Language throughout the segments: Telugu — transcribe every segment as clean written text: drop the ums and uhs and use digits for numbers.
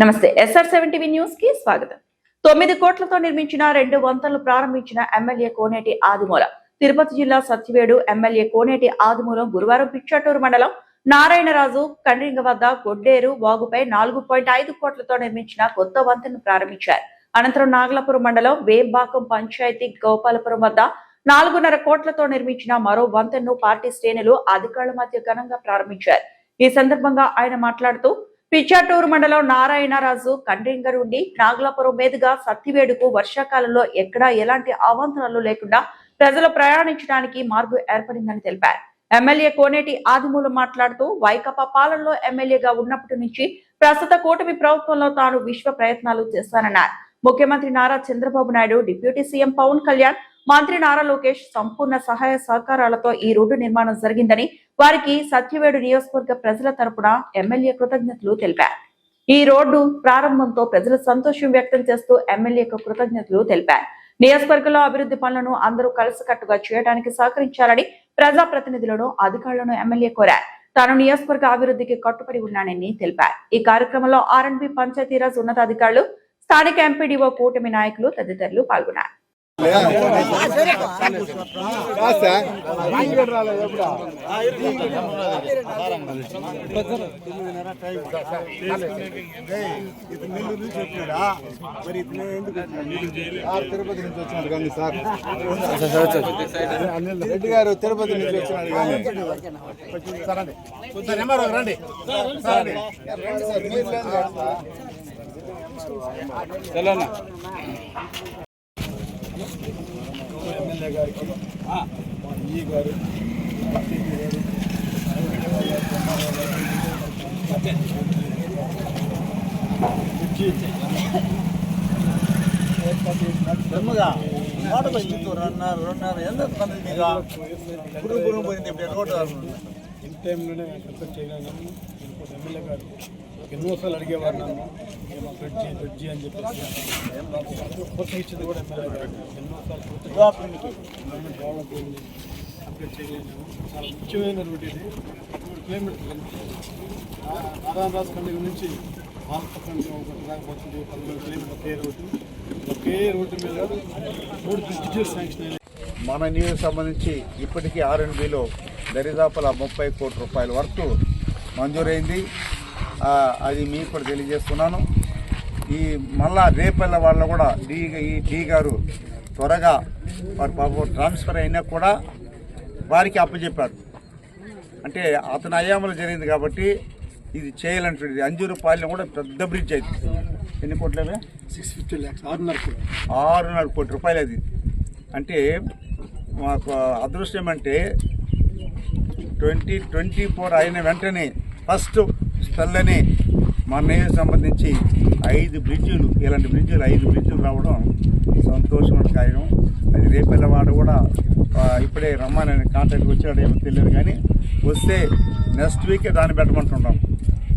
నమస్తే SR7 టీవీ న్యూస్ కి స్వాగతం. 9 కోట్లతో నిర్మించిన 2 వంతెనలు ప్రారంభించిన ఎమ్మెల్యే కోనేటి ఆదిమూలం. తిరుపతి జిల్లా సత్యవేడు ఎమ్మెల్యే కోనేటి ఆదిమూలం గురువారం పిచ్చాటూరు మండలం నారాయణరాజు కండ్రింగ వద్ద గొడ్డేరు వాగుపై 4.5 కోట్లతో నిర్మించిన కొత్త వంతెనను ప్రారంభించారు. అనంతరం నాగలాపురం మండలం వేంబాకం పంచాయతీ గోపాలపురం వద్ద 4.5 కోట్లతో నిర్మించిన మరో వంతెనను పార్టీ శ్రేణులు అధికారుల మధ్య ఘనంగా ప్రారంభించారు. ఈ సందర్భంగా ఆయన మాట్లాడుతూ పిచ్చాటూరు మండలం నారాయణరాజు కండ్రింగ నుండి నాగలాపురం మీదుగా సత్తివేడుకు వర్షాకాలంలో ఎక్కడా ఎలాంటి అవాంతరాలు లేకుండా ప్రజలు ప్రయాణించడానికి మార్గం ఏర్పడిందని తెలిపారు. ఎమ్మెల్యే కోనేటి ఆదిమూలం మాట్లాడుతూ వైకాపా పాలనలో ఎమ్మెల్యేగా ఉన్నప్పటి నుంచి ప్రస్తుత కూటమి ప్రభుత్వంలో తాను విశ్వ ప్రయత్నాలు చేశానన్నారు. ముఖ్యమంత్రి నారా చంద్రబాబు నాయుడు, డిప్యూటీ సీఎం పవన్ కళ్యాణ్, మంత్రి నారా లోకేష్ సంపూర్ణ సహాయ సహకారాలతో ఈ రోడ్డు నిర్మాణం జరిగిందని, వారికి సత్యవేడు నియోజకవర్గ ప్రజల తరపున ఎమ్మెల్యే కృతజ్ఞతలు తెలిపారు. ఈ రోడ్డు ప్రారంభంతో ప్రజలు సంతోషం వ్యక్తం చేస్తూ ఎమ్మెల్యేకు కృతజ్ఞతలు తెలిపారు. నియోజకవర్గంలో అభివృద్ధి పనులను అందరూ కలిసికట్టుగా చేయడానికి సహకరించాలని ప్రజాప్రతినిధులను, అధికారులను ఎమ్మెల్యే కోరారు. తాను నియోజకవర్గ అభివృద్ధికి కట్టుబడి ఉన్నానని తెలిపారు. ఈ కార్యక్రమంలో R&B పంచాయతీరాజ్ ఉన్నతాధికారులు, స్థానిక ఎంపీడీఓ, కూటమి నాయకులు తదితరులు పాల్గొన్నారు. తిరుపతి నుంచి వచ్చినాడు కానీ సార్ రెడ్డి గారు తిరుపతి నుంచి వచ్చినాడు కానీ ఎమ్మెల్యే గారికి ఈ గారు బ్రహ్మగా మాట పోయింది రెండున్నర ఎందుకు పురుగు పోయింది ఇన్ టైంలోనే కన్సల్ట్ చేయలేను. ఎమ్మెల్యే గారు ఎన్నోసార్లు అడిగేవారు నన్ను బ్రిడ్జి అని చెప్పేసి కొత్త ఇచ్చింది కూడా ఎమ్మెల్యే గారు ఎన్నోసార్లు డెవలప్ అయింది, అప్డేట్ చేయలేము. చాలా ముఖ్యమైన రోడ్డు ఇది. కిలోమీటర్లు నారాయణరాజు కండి నుంచి ఆల్పకండి ఒకటి రాకపోతుంది 15 కిలోమీటర్లు ఒకే రోడ్డు మీద 3 బ్రిడ్జెస్ శాంక్షన్ అయ్యాయి. మన నియోజకవర్గం సంబంధించి ఇప్పటికీ R&Bలో దరిదాపుల 30 కోట్ల రూపాయల వరకు మంజూరైంది. అది మీకు కూడా తెలియజేస్తున్నాను. ఈ మళ్ళా రేపల్ల వాళ్ళ కూడా డి గారు త్వరగా వారి పాపం ట్రాన్స్ఫర్ అయినా కూడా వారికి అప్పచెప్పారు. అంటే అతని అయామలు జరిగింది కాబట్టి ఇది చేయాలంటుంది. అంజూరుపాలెం కూడా పెద్ద బ్రిడ్జ్ అయింది. ఎన్ని కోట్లవే? 650 lakhs, 6.5 కోట్ల రూపాయలు. అది అంటే మాకు అదృష్టం ఏమంటే 2024 అయిన వెంటనే ఫస్ట్ స్పెల్లని మన నియోజకవర్గం సంబంధించి 5 బ్రిడ్జులు, ఇలాంటి బ్రిడ్జులు 5 బ్రిడ్జులు రావడం సంతోషమైన కార్యం. అది రేపెల్లవాడు కూడా ఇప్పుడే రమ్మని కాంటాక్ట్ వచ్చాడు, ఏమో తెలియదు కానీ వస్తే నెక్స్ట్ వీకే దాన్ని పెట్టమంటున్నాం.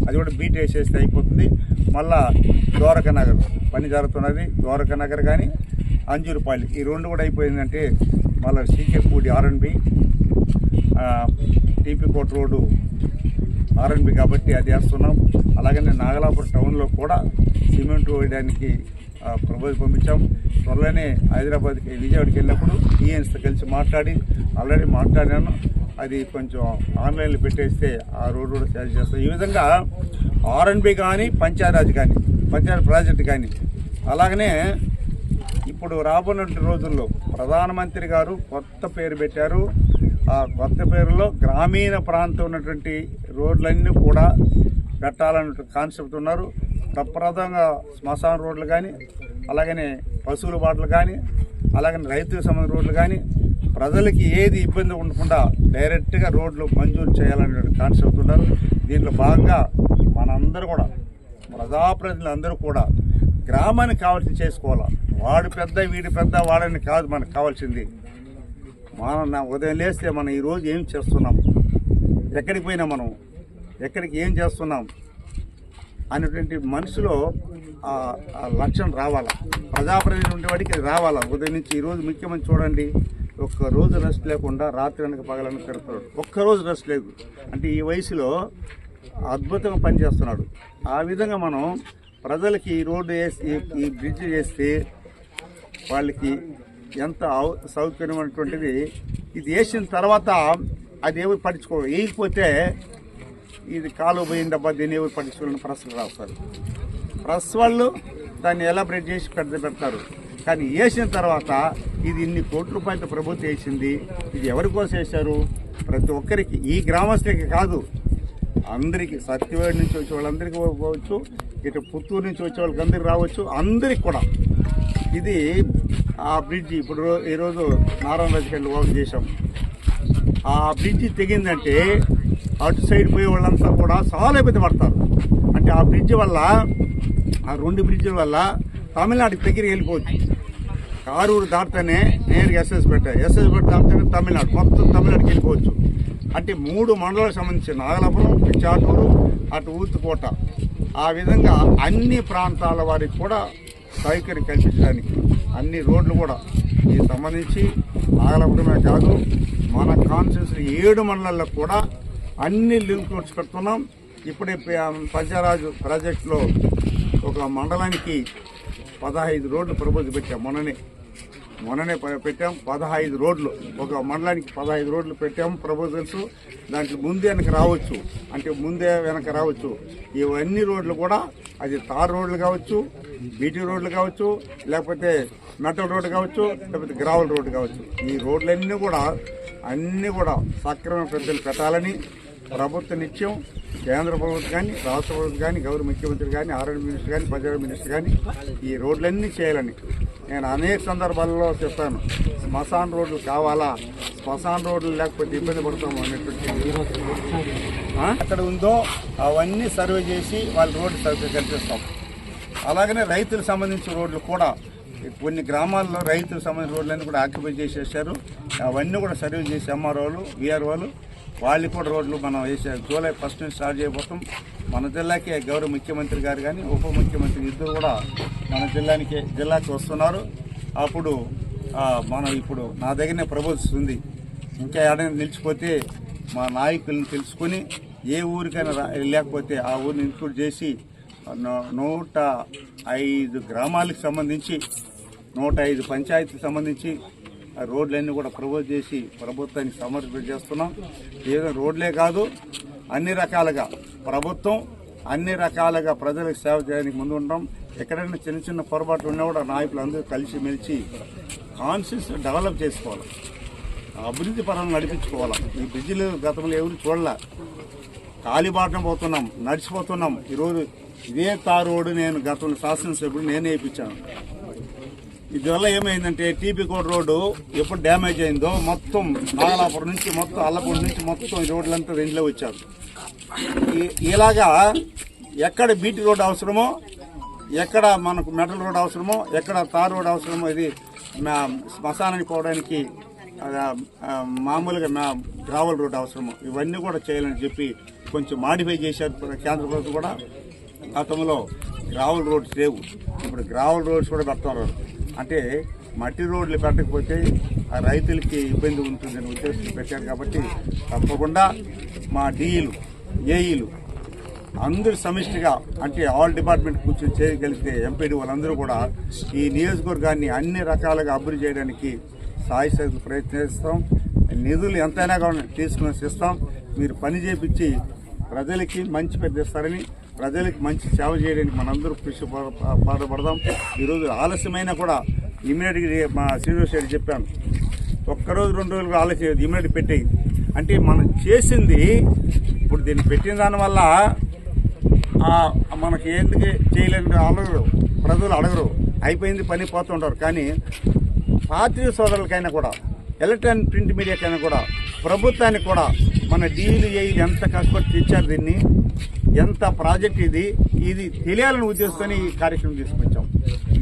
అది కూడా బీట్ వేసేస్తే అయిపోతుంది. మళ్ళా ద్వారకా నగర్ పని జరుగుతున్నది. ద్వారకా నగర్ కానీ అంజూరుపాలి ఈ రెండు కూడా అయిపోయిందంటే మళ్ళీ సీకే పూడి R&B, టీపీ కోట రోడ్డు R&B కాబట్టి అది వేస్తున్నాం. అలాగనే నాగలాపురం టౌన్లో కూడా సిమెంట్ వేయడానికి ప్రపోజల్ పంపించాం. త్వరలోనే హైదరాబాద్కి, విజయవాడకి వెళ్ళినప్పుడు ఈఎన్స్తో కలిసి ఆల్రెడీ మాట్లాడాను. అది కొంచెం ఆన్లైన్లో పెట్టేస్తే ఆ రోడ్డు కూడా సేల్ చేస్తాం. ఈ విధంగా R&B కానీ పంచాయరాజ్ కానీ పంచాయతీ ప్రాజెక్ట్ కానీ అలాగనే ఇప్పుడు రాబోయే రోజుల్లో ప్రధానమంత్రి గారు కొత్త పేరు పెట్టారు. ఆ కొత్త పేరులో గ్రామీణ ప్రాంతం ఉన్నటువంటి రోడ్లన్నీ కూడా పెట్టాలన్న కాన్సెప్ట్ ఉన్నారు. ప్రప్రదంగా శ్మశాన రోడ్లు కానీ, అలాగనే పశువుల బాటలు కానీ, అలాగనే రైతులకు సంబంధించిన రోడ్లు కానీ ప్రజలకి ఏది ఇబ్బంది ఉండకుండా డైరెక్ట్గా రోడ్లు మంజూరు చేయాలనే కాన్సెప్ట్ ఉన్నారు. దీంట్లో భాగంగా మనందరూ కూడా ప్రజాప్రతినిధులు అందరూ కూడా గ్రామానికి కావాల్సి చేసుకోవాలి. వాడు పెద్ద వీడి పెద్ద వాడని కాదు మనకు కావాల్సింది. మన ఉదయం లేస్తే మనం ఈరోజు ఏం చేస్తున్నాం, ఎక్కడికి పోయినా మనం ఏం చేస్తున్నాం అనేటువంటి మనసులో ఆ లక్ష్యం రావాలా. ప్రజాప్రతినిధి ఉండేవాడికి అది రావాలా. ఉదయం నుంచి ఈరోజు ముఖ్యమంత్రి చూడండి, ఒక్కరోజు రెస్ట్ లేకుండా రాత్రి అనక పగలనక తిరుగుతాడు. ఒక్కరోజు రెస్ట్ లేదు అంటే ఈ వయసులో అద్భుతంగా పనిచేస్తున్నాడు. ఆ విధంగా మనం ప్రజలకి ఈ రోడ్డు వేసి ఈ బ్రిడ్జ్ చేస్తే వాళ్ళకి ఎంత సౌకర్యమైనటువంటిది. ఇది వేసిన తర్వాత అది ఎవరు పట్టించుకోరు, వేయకపోతే ఇది కాలువ పోయిందబ్బా దీన్ని ఎవరు పట్టించుకోవాలని ప్రశ్నలు రాస్తారు. ప్రెస్ వాళ్ళు దాన్ని ఎలాబరేట్ చేసి పెడతారు. కానీ వేసిన తర్వాత ఇది ఇన్ని కోట్ల రూపాయలతో ప్రభుత్వం వేసింది, ఇది ఎవరి కోసం వేశారు? ప్రతి ఒక్కరికి, ఈ గ్రామస్తులకి కాదు, అందరికీ, సత్యవేడి నుంచి వచ్చే వాళ్ళందరికీ పోవచ్చు, ఇటు పుత్తూరు నుంచి వచ్చే వాళ్ళకి అందరికి రావచ్చు, అందరికి కూడా. ఇది ఆ బ్రిడ్జి ఇప్పుడు ఈరోజు నారాయణ రాజకీయాలు వర్క్ చేశాం. ఆ బ్రిడ్జి తెగిందంటే అటు సైడ్ పోయే వాళ్ళంతా కూడా చాలా ఇబ్బంది పడతారు. అంటే ఆ బ్రిడ్జి వల్ల, ఆ 2 బ్రిడ్జిల వల్ల తమిళనాడుకి దగ్గరికి వెళ్ళిపోవచ్చు. కారూరు దాటితేనే నేరుగా ఎస్ఎస్పేట దాటితేనే తమిళనాడు, మొత్తం తమిళనాడుకి వెళ్ళిపోవచ్చు. అంటే 3 మండలాలకు సంబంధించి నాగలాపురం, పిచ్చాటూరు, అటు ఊతుకోట, ఆ విధంగా అన్ని ప్రాంతాల వారికి కూడా సౌకర్యం కల్పించడానికి అన్ని రోడ్లు కూడా ఇది సంబంధించి నాగలాపురమే కాదు, మన కాన్స్టిట్యూన్సీ 7 మండలాల్లో కూడా అన్ని లింక్ రోడ్స్ పెడుతున్నాం. ఇప్పుడే పంచారాజు ప్రాజెక్టులో ఒక మండలానికి 15 రోడ్లు ప్రపోజ్ పెట్టాం. మొన్ననే పెట్టాం 15 రోడ్లు, ఒక మండలానికి 15 రోడ్లు పెట్టాము ప్రపోజల్స్. దాంట్లో ముందే వెనక రావచ్చు, అంటే ముందే వెనక రావచ్చు. ఇవన్నీ రోడ్లు కూడా అది తార్ రోడ్లు కావచ్చు, బీటీ రోడ్లు కావచ్చు, లేకపోతే మెటల్ రోడ్డు కావచ్చు, లేకపోతే గ్రావెల్ రోడ్డు కావచ్చు. ఈ రోడ్లన్నీ కూడా అన్నీ కూడా సక్రమ పెద్దలు పెట్టాలని ప్రభుత్వ నిత్యం కేంద్ర ప్రభుత్వం కానీ, రాష్ట్ర ప్రభుత్వం కానీ, గౌరవ ముఖ్యమంత్రి కానీ, ఆరోగ్య మినిస్టర్ కానీ, పంచాయతీ మినిస్టర్ కానీ ఈ రోడ్లన్నీ చేయాలని నేను అనేక సందర్భాల్లో చెప్పాను. శ్మశాన రోడ్లు కావాలా, శ్మశాన రోడ్లు లేకపోతే ఇబ్బంది పడతాము అనేటువంటి అక్కడ ఉందో అవన్నీ సర్వే చేసి వాళ్ళ రోడ్డు సర్వే కల్పిస్తాం. అలాగనే రైతులకు సంబంధించిన రోడ్లు కూడా కొన్ని గ్రామాల్లో రైతులకు సంబంధించిన రోడ్లన్నీ కూడా ఆక్యుపై చేసేసారు. అవన్నీ కూడా సర్వే చేసి ఎంఆర్ఓలు, విఆర్ఓలు వాళ్ళు కూడా రోడ్లు మనం వేసారు. జూలై 1 నుంచి స్టార్ట్ చేయబోతాం. మన జిల్లాకి గౌరవ ముఖ్యమంత్రి గారు కానీ, ఉప ముఖ్యమంత్రి ఇద్దరు కూడా మన జిల్లాకి వస్తున్నారు. అప్పుడు మనం ఇప్పుడు నా దగ్గరనే ప్రపోజల్స్ ఉంది. ఇంకా ఏడైనా నిలిచిపోతే మా నాయకులను తెలుసుకొని ఏ ఊరికైనా లేకపోతే ఆ ఊరిని ఇన్క్లూడ్ చేసి 105 గ్రామాలకు సంబంధించి 105 పంచాయతీకి సంబంధించి రోడ్లన్నీ కూడా ప్రపోజ్ చేసి ప్రభుత్వానికి సమర్పణ చేస్తున్నాం. ఏదో రోడ్లే కాదు, అన్ని రకాలుగా ప్రభుత్వం అన్ని రకాలుగా ప్రజలకు సేవ చేయడానికి ముందు ఉంటాం. ఎక్కడైనా చిన్న చిన్న పొరపాట్లు ఉన్నా కూడా నాయకులు అందరూ కలిసి మెలిచి కాన్షియస్ డెవలప్ చేసుకోవాలి, అభివృద్ధి పరంగా నడిపించుకోవాలి. ఈ బ్రిడ్జిలు గతంలో ఎవరు చూడలే, కాలిబాటన పోతున్నాం, నడిచిపోతున్నాం. ఈరోజు ఇదే తార్ రోడ్డు నేను గతంలో శాసనసభ్యుడు నేనే వేయించాను. ఇదివల్ల ఏమైందంటే టీపీ కోట రోడ్డు ఎప్పుడు డ్యామేజ్ అయిందో మొత్తం నాగలాపురం నుంచి మొత్తం అల్లపూడి నుంచి మొత్తం ఈ రోడ్లంతా రెండులో వచ్చారు. ఇలాగా ఎక్కడ బీటీ రోడ్డు అవసరమో, ఎక్కడ మనకు మెటల్ రోడ్ అవసరమో, ఎక్కడ తార్ రోడ్ అవసరమో, ఇది శ్మశానానికి పోవడానికి మామూలుగా గ్రావెల్ రోడ్ అవసరమో ఇవన్నీ కూడా చేయాలని చెప్పి కొంచెం మాడిఫై చేశారు కేంద్ర ప్రభుత్వం కూడా. గతంలో గ్రావెల్ రోడ్స్ లేవు, ఇప్పుడు గ్రావెల్ రోడ్స్ కూడా పెడుతున్నారు. అంటే మట్టి రోడ్లు పెట్టకపోతే ఆ రైతులకి ఇబ్బంది ఉంటుందని ఉద్దేశం పెట్టారు. కాబట్టి తప్పకుండా మా డిఈలు, ఏఈలు అందరూ సమిష్టిగా, అంటే ఆల్ డిపార్ట్మెంట్ కూర్చొని చేయగలిగితే ఎంపీడీ వాళ్ళందరూ కూడా ఈ నియోజకవర్గాన్ని అన్ని రకాలుగా అభివృద్ధి చేయడానికి సాయశక్తులు ప్రయత్నిస్తాం. నిధులు ఎంతైనా కానీ తీసుకుని ఇస్తాం. మీరు పని చేపించి ప్రజలకి మంచి పేరు తెస్తారని, ప్రజలకు మంచి సేవ చేయడానికి మనందరూ కృషి పాటుపడదాం. ఈరోజు ఆలస్యమైనా కూడా ఇమీడియట్గా మా శ్రీనివాస్ రెడ్డి చెప్పాను, ఒక్కరోజు 2 రోజులు ఆలస్యం ఇమీడియట్ పెట్టేయి అంటే మనం చేసింది. ఇప్పుడు దీన్ని పెట్టిన దానివల్ల మనకి ఎందుకు చేయలేని అడగరు, ప్రజలు అడగరు, అయిపోయింది పని పోతుంటారు. కానీ పాత్రిక సోదరులకైనా కూడా, ఎలక్ట్రానిక్ ప్రింట్ మీడియాకైనా కూడా, ప్రభుత్వానికి కూడా మన డీలు ఎంత కష్టపడి తెచ్చారు, దీన్ని ఎంత ప్రాజెక్ట్ ఇది తెలియాలని ఉద్దేశంతో ఈ కార్యక్రమం తీసుకొచ్చాం.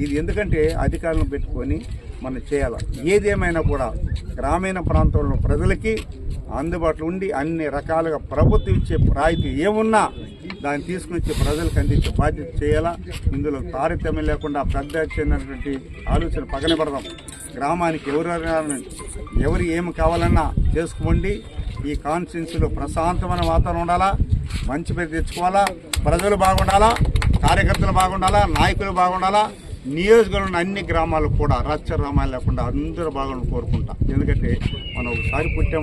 ఇది ఎందుకంటే అధికారులను పెట్టుకొని మనం చేయాలి. ఏదేమైనా కూడా గ్రామీణ ప్రాంతంలో ప్రజలకి అందుబాటులో ఉండి అన్ని రకాలుగా ప్రభుత్వం ఇచ్చే రాయితీ ఏమున్నా దాన్ని తీసుకుని వచ్చి ప్రజలకు అందించే బాధ్యత చేయాలా. ఇందులో తారతమ్యం లేకుండా పెద్ద చెందినటువంటి ఆలోచన పక్కన పెడదాం. గ్రామానికి ఎవరు ఏమి కావాలన్నా చేసుకోండి. ఈ కాన్స్టిట్యున్సీలో ప్రశాంతమైన వాతావరణం ఉండాలా, మంచి పేరు తెచ్చుకోవాలా, ప్రజలు బాగుండాలా, కార్యకర్తలు బాగుండాలా, నాయకులు బాగుండాలా, నియోజకవర్గంలో అన్ని గ్రామాలకు కూడా రచ్చ రామాలు లేకుండా అందరూ బాగుండాలని కోరుకుంటా. ఎందుకంటే మనం ఒకసారి పుట్టాం.